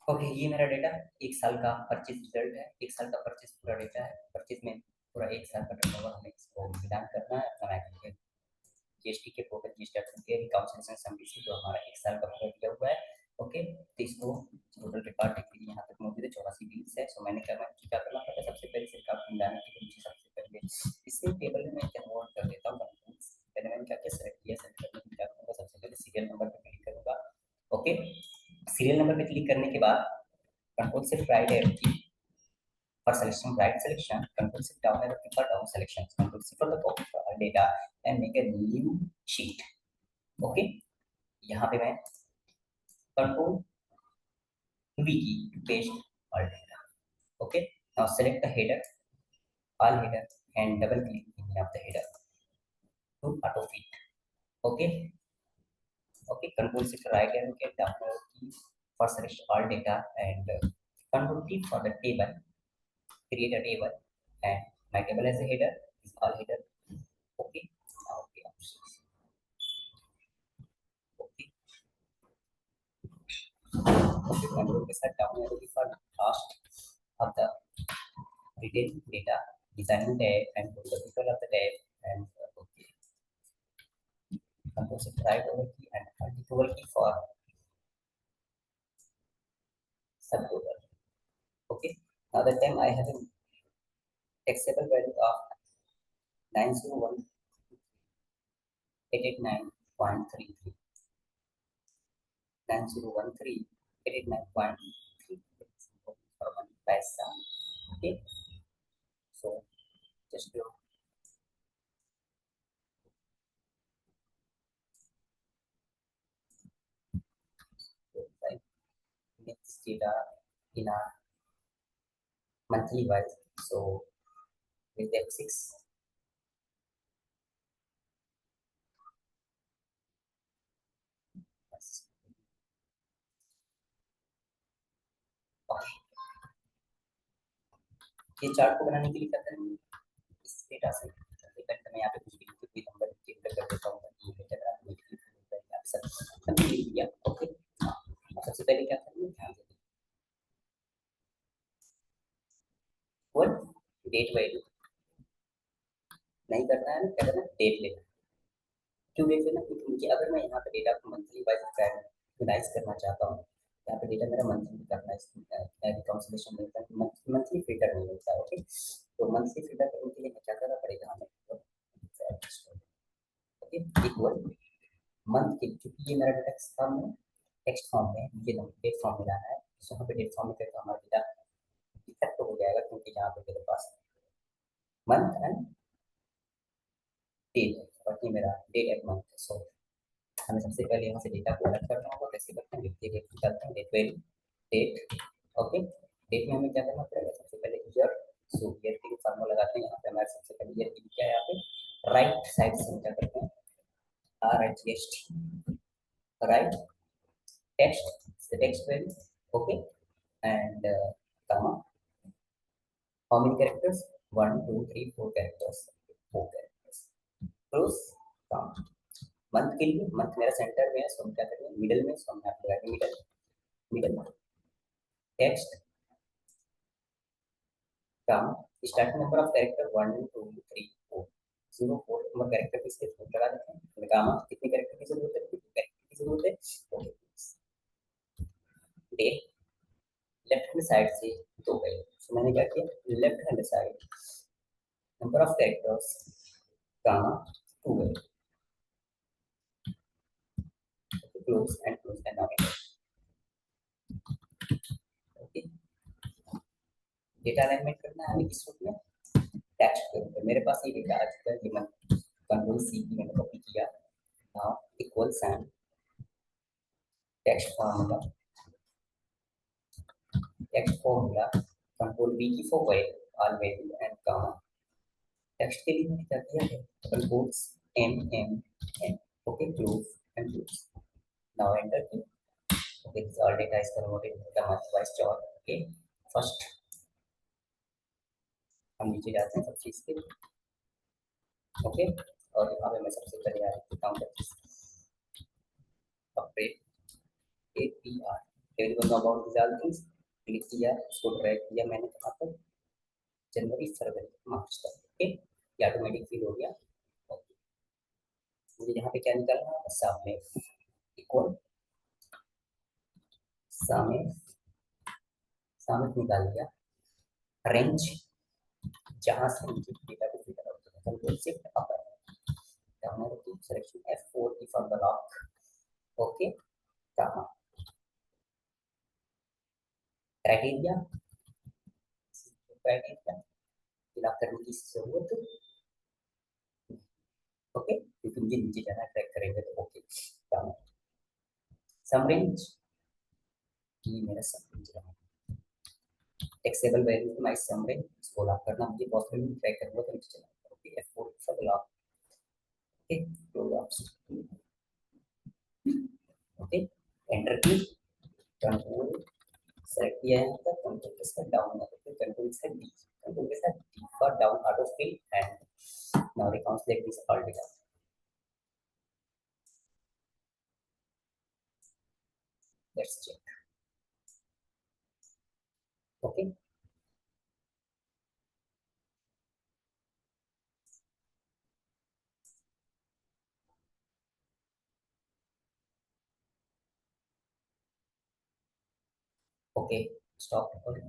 Okay, ये मेरा data एक साल का परचेज रिजल्ट है, एक साल का परचेज पूरा डेटा है। परचेज में पूरा एक साल का टर्नओवर हमें इसको मिलान करना है अपना जीएसटी के पोर्टल GSTR-2A के रिकॉन्सिलेशन समरी से जो हमारा एक साल का पूरा दिया हुआ है। ओके, तो इसको टोटल रिकॉर्ड देखिए यहाँ तक मौजूद है 84 बिल्स है। सो मैंने क्या करना पड़ता है, सबसे पहले से रिकॉर्ड मिलाने के लिए मुझे सबसे पहले इसे टेबल में मैं कन्वर्ट कर देता हूँ। पहले मैंने क्या क्या सेलेक्ट किया, सेलेक्ट करने के लिए क्या करूँगा, सबसे पहले सीरियल नंबर पर क्लिक करूँगा। ओके, सीरियल नंबर पर क्लिक करने के बाद कंट्रोल शिफ्ट राइट एरो की for selection right selection, control shift down arrow key for down selection, control shift for the copy for all data and make a new sheet. Okay, यहाँ पे मैं control V की to paste all data. Okay, now select the header, all header and double click in of the header to auto fit. Okay, okay, control shift right arrow key down arrow key for select all data and control T for the table, create a table and my table as a header is all header. Okay, okay, okay. Okay, control के साथ down arrow की for last of the retail data, designing tab and put the people of the tab and okay. Control shift right over key and alt key for subtotal. Okay, now that time I have an taxable value of 901,889.33. 901,889.33 for 1 paisa. Okay, so just do like next data in a monthly wise. So with F6, ये chart को बनाने के लिए क्या करेंगे, इस data से सबसे पहले मैं यहाँ पे कुछ भी कोई नंबर एंटर कर देता हूँ ये डेटा सब लिख दिया। ओके, सबसे पहले क्या करेंगे, ध्यान दें वो डेट वैल्यू नहीं करना है, क्या करना है, डेट लेना। क्यों डेट लेना, क्योंकि मुझे अगर मैं यहाँ पे डेटा को मंथली वाइज कैटेगराइज करना चाहता हूँ, यहाँ पे डेटा मेरा मंथली करना है, रिकॉन्सिलेशन मिलता है, मंथली फिल्टर नहीं मिलता है। ओके, तो मंथली फिल्टर करने के लिए क्या करना पड़ेगा हमें, ओके, इक्वल मंथ के, क्योंकि ये मेरा डेटा किस फॉर्म में, टेक्स्ट फॉर्म में, मुझे डेट फॉर्म में लाना है, तो यहाँ पे डेट फॉर्म में करके हमारा डेटा इफेक्ट हो जाएगा, क्योंकि यहाँ पे मेरे पास मंथ एंड डेट है और ये मेरा डेट एंड मंथ है। सो हमें सबसे पहले यहाँ से डेटा को अलग करना होगा। कैसे करते हैं, लिखते डेट निकालते हैं, date value date. Okay, date में हमें क्या करना पड़ेगा, सबसे पहले ईयर। सो ईयर के लिए फार्मूला लगाते हैं, यहाँ पे हमारे सबसे पहले ईयर की क्या है, यहाँ पे राइट साइड से क्या करते हैं, RHST right text, the text value. Okay, and comma, how many characters, 1 2 3 4 characters, 4 characters, close count। Month के लिए, मंथ मेरा सेंटर में है, सो हम क्या करेंगे, मिडिल में, सो हम यहाँ पे लगाएंगे middle, middle text come starting number of character 1 2 3 4 0 4 number character किसके थ्रू लगा देते हैं, गामा कितने कैरेक्टर की जरूरत है, कैरेक्टर की जरूरत है। Okay, day left hand side से दो गए, सो मैंने क्या किया, left hand side number of characters gamma 2 गए, close and now okay. Data alignment करना है हमें किस रूप में, टेक्स्ट के रूप में। मेरे पास ये डेटा आ चुका है, ये मैं कंट्रोल सी की मैंने कॉपी किया, now equal sign text formula control V key for value all value and gamma. Text के लिए मैंने क्या किया है, double quotes M M N, okay, close and close, now enter key. Okay, this all data is converted into the month wise chart. Okay, first हम नीचे जाते हैं सब चीज के। ओके, और यहाँ पे मैं सबसे पहले आ लिखता हूँ update APR everyone know about this all things. Click किया, इसको ड्रैग किया मैंने कहाँ पर, जनवरी फरवरी मार्च तक। ओके, ये ऑटोमेटिक फिल हो गया। ओके, मुझे यहाँ पे क्या निकालना है, सम में इक्वल सम में निकाल दिया, रेंज जहाँ से मुझे डेटा को फिगर आउट करना है, कंट्रोल शिफ्ट अपर डाउन एरो की सिलेक्शन F4 की फॉर द लॉक। ओके, कहाँ क्राइटेरिया, फिल अप करने की जरूरत है। ओके, क्योंकि मुझे नीचे जाना है, ट्रैक करेंगे तो ओके, कहाँ सम रेंज, ये मेरा सम रेंज रहा, taxable value my sum range, इसको लॉक करना मुझे पॉसिबल ट्रैक करना तो नीचे चला। Okay, F4 for the lock. Okay, close option. Okay, enter key, control select किया है, तो कंट्रोल के साथ डाउन है, तो कंट्रोल से डी, कंट्रोल के साथ D for down auto fill and now reconcile this all data. Let's check. Okay, okay, stop recording.